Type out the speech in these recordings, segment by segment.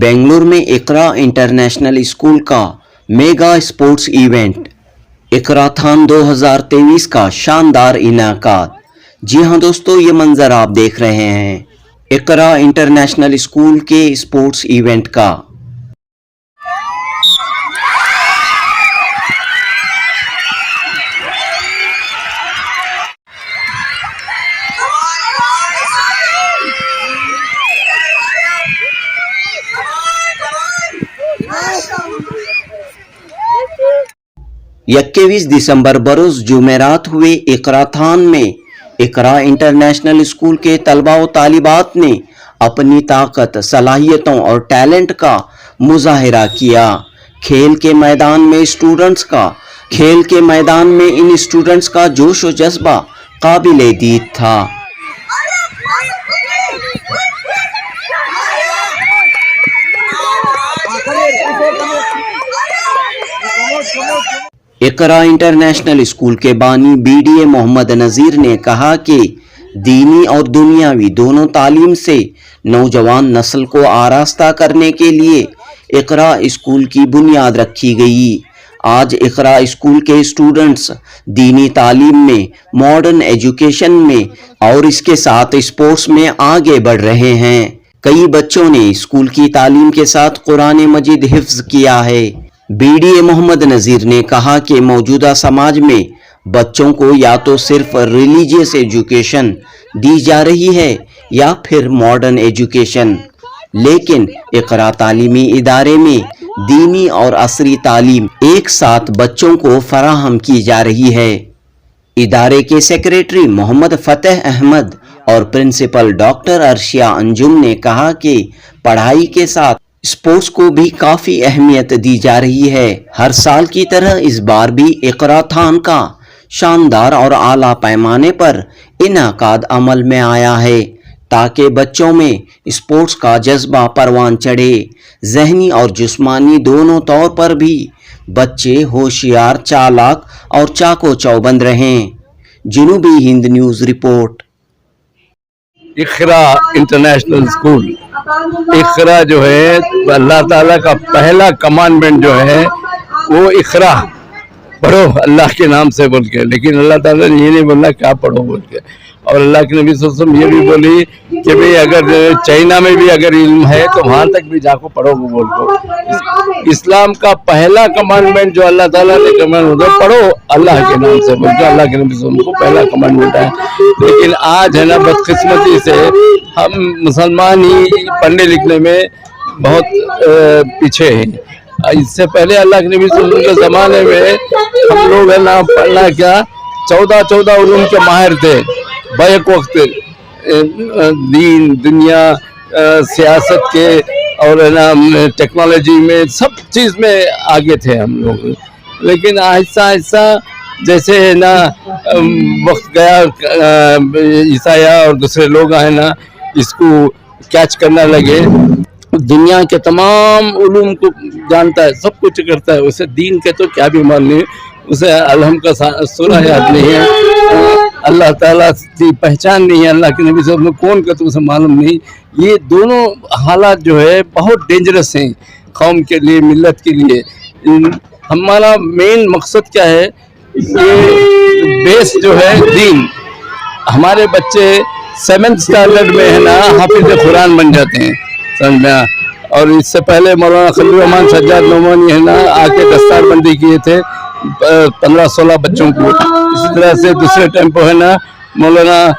बेंगलुरु में इकरा international school का mega sports event इकराथॉन 2023 का शानदार इनाकात। जी हां दोस्तों, ये मंजर आप देख रहे हैं इकरा इंटरनेशनल स्कूल के स्पोर्ट्स इवेंट का। यक्कीस दिसंबर बरोज जुमेरात हुए इकराथॉन में इकरा इंटरनेशनल स्कूल के तलबा व तालिबात ने अपनी ताकत, सलाहियतों और टैलेंट का मुजाहिरा किया। खेल के मैदान में इन स्टूडेंट्स का जोश व जज्बा काबिले दीद था। इकरा इंटरनेशनल स्कूल के बानी BDA मोहम्मद नज़ीर ने कहा कि दीनी और दुनियावी दोनों तालीम से नौजवान नस्ल को आरास्ता करने के लिए इकरा स्कूल की बुनियाद रखी गई। आज इकरा स्कूल के स्टूडेंट्स दीनी तालीम में, मॉडर्न एजुकेशन में और इसके साथ स्पोर्ट्स में आगे बढ़ रहे हैं। कई बच्चों ने स्कूल की तालीम के साथ कुरान मजीद हिफ्ज किया है। BDA मोहम्मद नज़ीर ने कहा कि मौजूदा समाज में बच्चों को या तो सिर्फ रिलीजियस एजुकेशन दी जा रही है या फिर मॉडर्न एजुकेशन, लेकिन इकरा तालीमी इदारे में दीनी और असरी तालीम एक साथ बच्चों को फराहम की जा रही है। इदारे के सेक्रेटरी मोहम्मद फतेह अहमद और प्रिंसिपल डॉक्टर अर्शिया अंजुम ने कहा कि पढ़ाई के साथ स्पोर्ट्स को भी काफ़ी अहमियत दी जा रही है। हर साल की तरह इस बार भी इकराथॉन का शानदार और आला पैमाने पर इनाकाद अमल में आया है ताकि बच्चों में स्पोर्ट्स का जज्बा परवान चढ़े। ज़हनी और जिस्मानी दोनों तौर पर भी बच्चे होशियार, चालाक और चाको चौबंद रहें। जनूबी हिंद न्यूज़ रिपोर्ट। इकरा इंटरनेशनल स्कूल, इकरा जो है अल्लाह ताला का पहला कमांडमेंट जो है वो इकरा पढ़ो अल्लाह के नाम से बोल के, लेकिन अल्लाह ताला ने ये नहीं बोला क्या पढ़ो बोल के। और अल्लाह के नबी सल्लल्लाहु अलैहि वसल्लम ये भी बोली कि भाई अगर चाइना में भी अगर इल्म है तो वहाँ तक भी जाको पढ़ो बोल को। इस्लाम का पहला कमांडमेंट जो अल्लाह ताला ने कमांड पढ़ो अल्लाह के नाम से बोल के, अल्लाह के नबी सल्लल्लाहु अलैहि वसल्लम को पहला कमांडमेंट है। लेकिन आज है ना, बदकिस्मती से हम मुसलमान ही पढ़ने लिखने में बहुत पीछे हैं। इससे पहले अल्लाह के नबी सल्लल्लाहु अलैहि वसल्लम के ज़माने में हम लोग है ना पढ़ना क्या 14 उलूम के माहिर थे। बैक वक्त दीन, दुनिया, सियासत के और है ना टेक्नोलॉजी में सब चीज़ में आगे थे हम लोग। लेकिन आहिस्ता आहिस्ता जैसे है ना वक्त गया, ईसाया और दूसरे लोग है ना इसको कैच करना लगे। दुनिया के तमाम उलूम को जानता है, सब कुछ करता है, उसे दीन के तो क्या भी मान नहीं, उसे अलहम का सूरह याद नहीं है, अल्लाह ताला की पहचान नहीं है, अल्लाह के नबी सब लोग कौन का तो उसे मालूम नहीं। ये दोनों हालात जो है बहुत डेंजरस हैं कौम के लिए, मिल्लत के लिए। हमारा मेन मकसद क्या है, ये बेस जो है दीन। हमारे बच्चे 7th स्टैंडर्ड में है ना हाफिज कुरान बन जाते हैं, समझ में। और इससे पहले मौलाना खलील रहमान सज्जाद नोमानी है ना आके दस्तार बंदी किए थे 15-16 बच्चों को। इसी तरह से दूसरे टाइम पर है ना मौलाना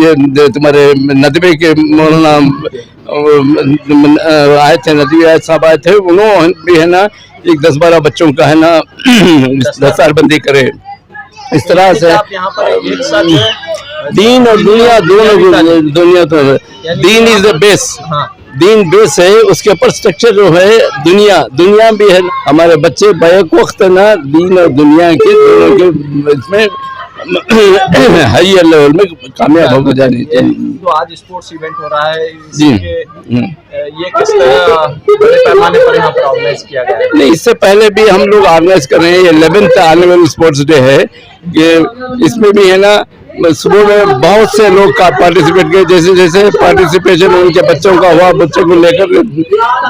ये तुम्हारे नदवे के मौलाना आए थे, नदवी आयत साहब आए थे, उन्होंने भी है ना एक 10-12 बच्चों का है ना दस्तार बंदी करे। इस तरह से यहाँ पर एक साथ दीन और दुनिया दोनों, दुनिया तो दीन is the base, Deen base है, उसके ऊपर स्ट्रक्चर जो है दुनिया भी है। हमारे बच्चे बैक वक्त ना दीन और दुनिया के दोनों के इसमें हायर लेवल में कामयाब हो जानी ये चाहिए। जो आज स्पोर्ट्स इवेंट हो रहा है जी। इसके ये किस तरह बड़े पैमाने पर यहाँ पर ऑर्गेनाइज किया गया है? नहीं, इससे पहले भी हम लोग ऑर्गेनाइज कर रहे हैं। ये 11th एनुअल स्पोर्ट्स डे है। ये इसमें भी है ना, सुबह में बहुत से लोग का पार्टिसिपेट किए। जैसे जैसे पार्टिसिपेशन उनके बच्चों का हुआ, बच्चों को लेकर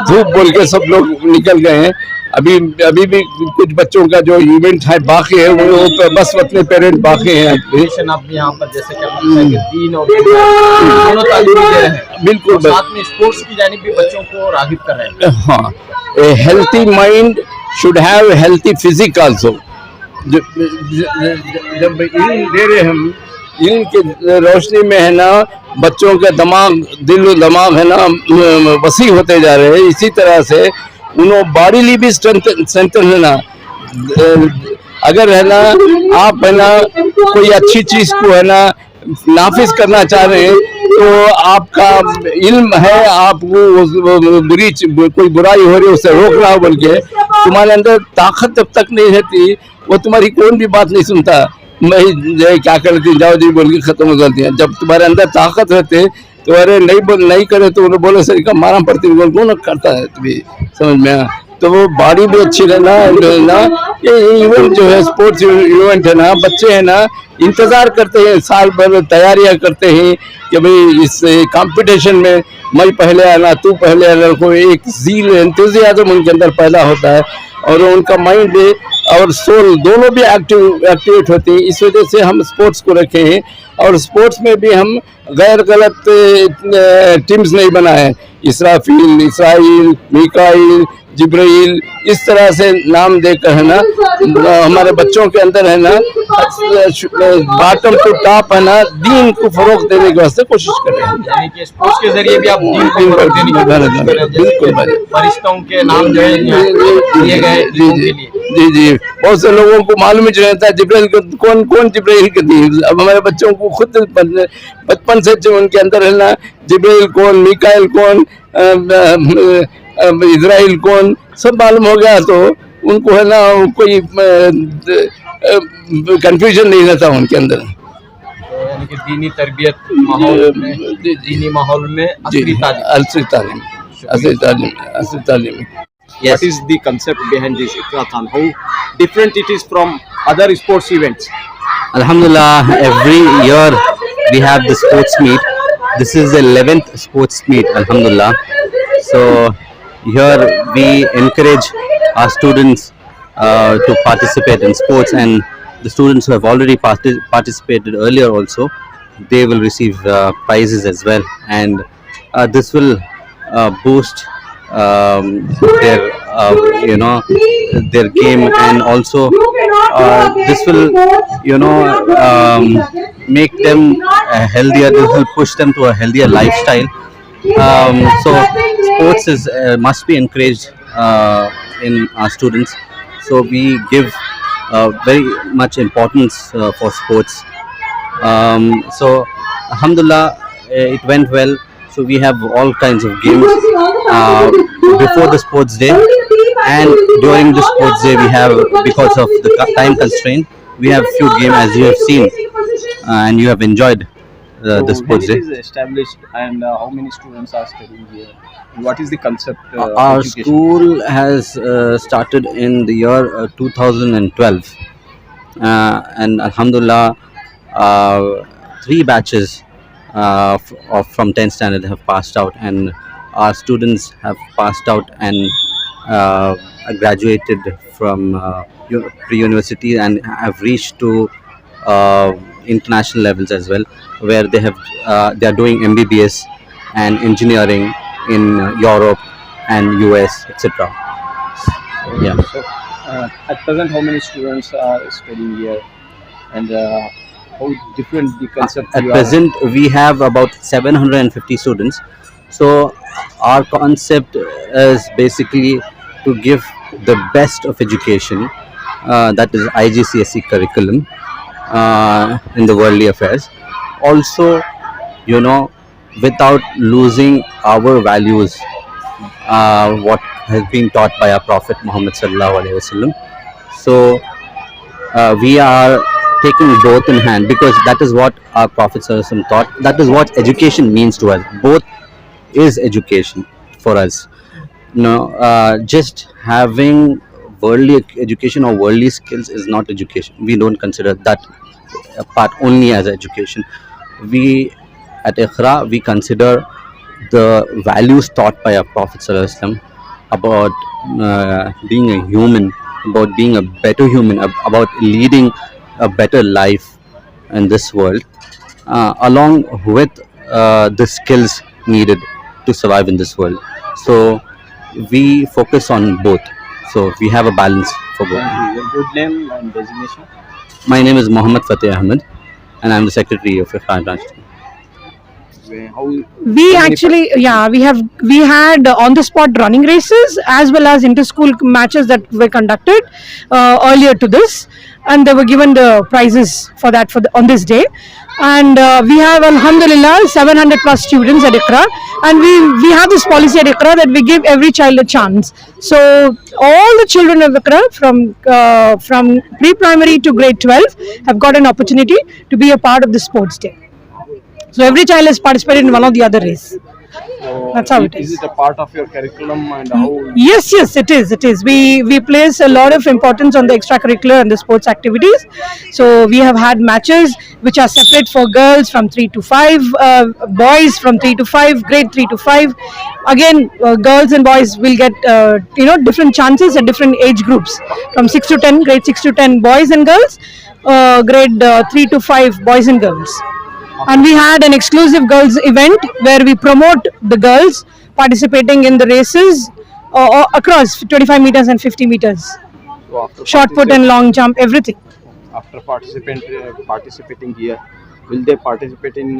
धूप बोल के सब लोग निकल गए हैं। अभी अभी भी कुछ बच्चों का जो इवेंट है बाकी है, वो बस अपने पेरेंट बाकी हैं। एजुकेशन आप यहाँ पर जैसे क्या लगता है कि दीन और दुनिया दोनों तालीम दे रहे हैं, बिल्कुल और साथ में स्पोर्ट्स की जानिब भी बच्चों को रागिब कर रहे हैं। हाँ, a healthy mind should have healthy physique also. जब इल्म दे रहे हम, इल्म की रोशनी में है ना, बच्चों के दिमाग, दिल और दिमाग है ना वसी होते जा रहे हैं। इसी तरह से उन्होंने बॉडीली भी स्ट्रेंथन है ना। अगर है ना आप है ना कोई अच्छी चीज को है ना नाफिज करना चाह रहे हैं, तो आपका इल्म है, आपको बुरी कोई बुराई हो रही है उसे रोकना हो, बोल के तुम्हारे अंदर ताकत जब तक नहीं रहती, वो तुम्हारी कौन भी बात नहीं सुनता। मैं जो क्या करती जाओ जी बोल के खत्म हो जाती है। जब तुम्हारे अंदर ताकत रहते तो अरे नहीं करे तो उन्हें बोले सर का मारा पड़ती है, कौन करता है तुम्हें, समझ में आ? तो वो बॉडी भी अच्छी रहना ना। ये इवेंट जो है स्पोर्ट्स इवेंट है ना, बच्चे है ना इंतजार करते हैं, साल भर तैयारियां करते हैं कि भाई इस कंपटीशन में मैं पहले आना, तू पहले आना। कोई एक ज़ील एंथुसियाज्म उनके अंदर पैदा होता है, और उनका माइंड और सोल दोनों भी एक्टिवेट होती है। इस वजह से हम स्पोर्ट्स को रखे हैं, और स्पोर्ट्स में भी हम गैर गलत टीम्स नहीं बनाए। इसराफील, इसराइल, मिकाइल, जिब्राइल, इस तरह से नाम देकर है ना हमारे बच्चों के अंदर है ना बॉटम टू टॉप है ना दीन को फरोग देने के वास्ते कोशिश कर रहे हैं। यानी कि स्पोर्ट्स के जरिए भी आप दीन को फरोग देने की कोशिश कर रहे हैं। बिल्कुल, फरिश्तों के नाम जो है दिए गए जी लोगों जी के लिए। जी जी बहुत से लोगों को मालूम ही रहता है जिब्राइल को कौन जिब्राइल के दी। अब हमारे बच्चों को खुद बचपन से जो उनके अंदर है ना जिब्राइल कौन, मिकाइल कौन, इजराइल कौन, सब मालूम हो गया, तो उनको है ना कोई कंफ्यूजन नहीं रहता उनके अंदर। तो यानी कि दीनी तरबियत माहौल में, दीनी माहौल में असली तालीम। असली तालीम। What is the concept behind this Iqrathon? How different it is from other sports events? Alhamdulillah, every year we have the sports meet. This is the 11th sports meet, Alhamdulillah. So here we encourage our students to participate in sports, and the students who have already participated earlier also, they will receive prizes as well, and this will boost their their game, and also this will make them healthier. This will push them to a healthier lifestyle. So sports is must be encouraged in our students, so we give very much importance for sports. So alhamdulillah, it went well. So we have all kinds of games before the sports day, and during the sports day we have, because of the time constraint, we have few games as you have seen, and you have enjoyed the sports day. When it is established, and how many students are studying here? What is the concept? Our education? school has started in the year 2012, and alhamdulillah, 3 batches from 10th standard have passed out, and our students have passed out and graduated from pre-university and have reached to international levels as well, where they are doing MBBS and engineering in Europe and US, etc. Yeah. So, at present, how many students are studying here, and how different the concept? At you present, we have about 750 students. So our concept is basically to give the best of education, that is IGCSE curriculum in the worldly affairs. Also, without losing our values, what has been taught by our Prophet Muhammad sallallahu alaihi wasallam. So we are taking both in hand, because that is what our Prophet ﷺ taught. That is what education means to us. Both is education for us. No, just having worldly education or worldly skills is not education. We don't consider that part only as education. We at Iqra, we consider the values taught by our Prophet ﷺ about being a human, about being a better human, about leading a better life in this world, along with the skills needed to survive in this world. So we focus on both. So we have a balance for both. Your good name and designation? My name is Mohammed Ahmed, and I'm the secretary of Iqra International. We actually, yeah, we had on the spot running races as well as inter-school matches that were conducted earlier to this, and they were given the prizes for that on this day. And we have, alhamdulillah, 700 plus students at Iqra, and we have this policy at Iqra that we give every child a chance. So all the children of Iqra from pre-primary to grade 12 have got an opportunity to be a part of the sports day. So every child has participated in one or the other race. So that's how it is. Is it a part of your curriculum and how? Yes, it is. We place a lot of importance on the extracurricular and the sports activities. So we have had matches which are separate for girls from 3 to 5, boys from 3 to 5, grade 3 to 5. Again, girls and boys will get different chances at different age groups, from 6 to 10, grade 6 to 10 boys and girls, grade 3 to 5 boys and girls. And we had an exclusive girls event where we promote the girls participating in the races across 25 meters and 50 meters. So shot put and long jump, everything. After participating here, will they participate in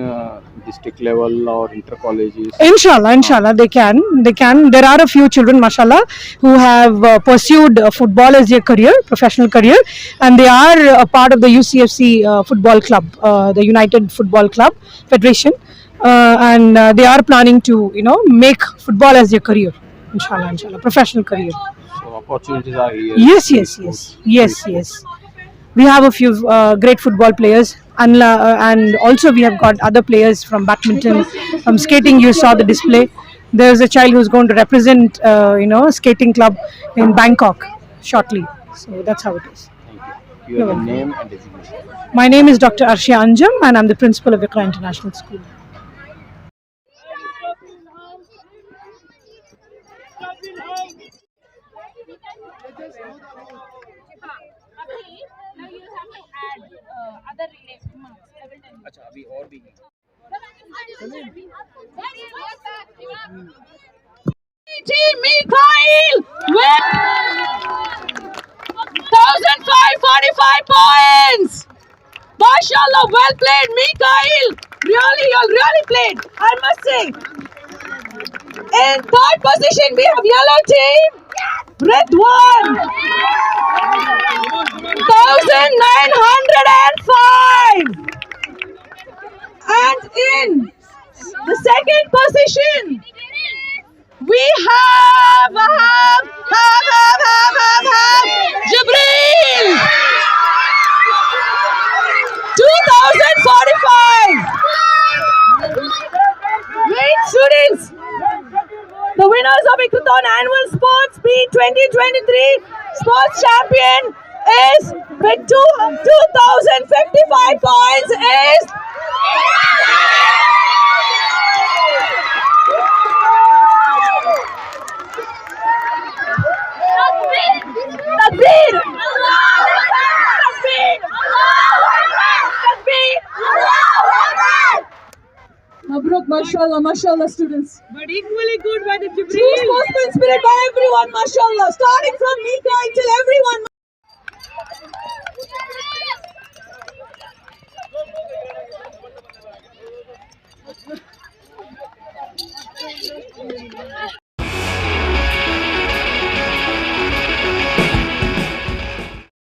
district level or inter-colleges? Inshallah, they can. There are a few children, mashallah, who have pursued football as their career, professional career, and they are a part of the UCFC football club, the United Football Club Federation, and they are planning to, make football as their career. Inshallah, professional career. So opportunities are here. Yes. We have a few great football players, and also we have got other players from badminton, from skating. You saw the display. There's a child who's going to represent, skating club in Bangkok shortly. So that's how it is. Thank you. Your name and designation? My name is Dr. Arshia Anjum, and I'm the principal of Iqra International School. other remarks. I will tell you. अच्छा अभी और भी Mikhail with 1,545 points. Mashallah, well played, Mikhail. Really played, I must say. In third position, we have yellow team. Ridwan, 1,905. And in the second position, we have Jibreel, 2,045. Great students. The winners of Iqrathon Annual Sports Meet 2023 Sports Champion is with 2,055 points is Takbir. Mabruk, mashallah students. But equally good by the Jibreel. True sportsman spirit by everyone, mashallah. Starting from Mika till everyone.